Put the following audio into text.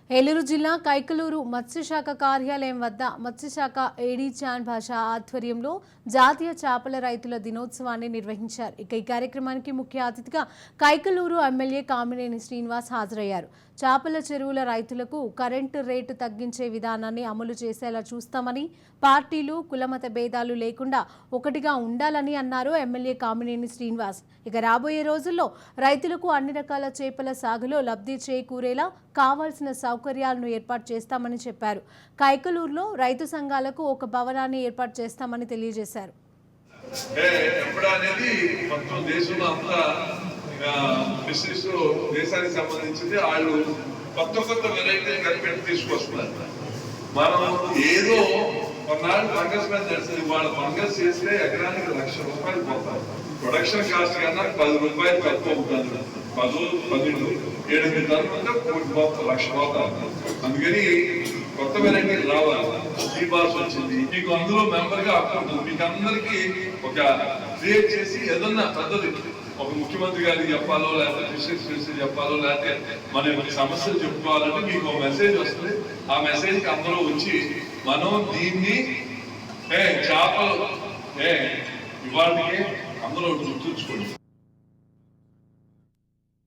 ఏలూరు జిల్లా కైకలూరు మత్స్యశాఖ కార్యాలయం వద్ద మత్స్యశాఖ ఏడీ చాన్ భాష ఆధ్వర్యంలో జాతీయ చేపల రైతుల దినోత్సవాన్ని నిర్వహించారు. ఈ కార్యక్రమానికి ముఖ్య అతిథిగా కైకలూరు ఎమ్మెల్యే కామినేని శ్రీనివాస్ హాజరయ్యారు. చేపల చెరువుల రైతులకు కరెంటు రేటు తగ్గించే విధానాన్ని అమలు చేసేలా చూస్తామని, పార్టీలు కులమత భేదాలు లేకుండా ఒకటిగా ఉండాలని అన్నారు ఎమ్మెల్యే కామినేని శ్రీనివాస్. ఇక రాబోయే రోజుల్లో రైతులకు అన్ని రకాల చేపల సాగులో లబ్ధి చేకూరేలా కావాల్సిన సౌకర్యాలను ఏర్పాటు చేస్తామని చెప్పారు. కైకలూరులో రైతు సంఘాలకు ఒక భవనాన్ని ఏర్పాటు చేస్తామని తెలియజేశారు. దేశానికి సంబంధించింది వాళ్ళు కొత్త వెరైటీలు కనిపెట్టి తీసుకొస్తున్నారు. మనం ఏదో కొన్నాళ్ళు ఫంగస్ మీద తెలిసింది, వాళ్ళు ఫంగస్ చేస్తే ఎకరానికి ₹1,00,000 పోతారు. ప్రొడక్షన్ కాస్ట్ కన్నా ₹10 తక్కువ అవుతుంది. 10, 7 టన్నులు ₹1,00,000 పోతారు. అందుకని కొత్త వెరైటీలు రావాలి. ఈ భాష వచ్చింది, మీకు అందులో మెంబర్ గా అప్పుడు మీకు అందరికి ఒక క్రియేట్ చేసి ఏదన్నా పెద్దది ఒక ముఖ్యమంత్రి గారికి చెప్పాలో, లేకపోతే ఫిషరీస్ మినిస్టర్ చెప్పాలో, లేకపోతే మన సమస్యలు చెప్పుకోవాలంటే మీకు మెసేజ్ వస్తుంది. ఆ మెసేజ్ కి అందరూ వచ్చి మనం దీన్ని చేపలు ఇవాళకి అందరూ గుర్తుంచుకోండి.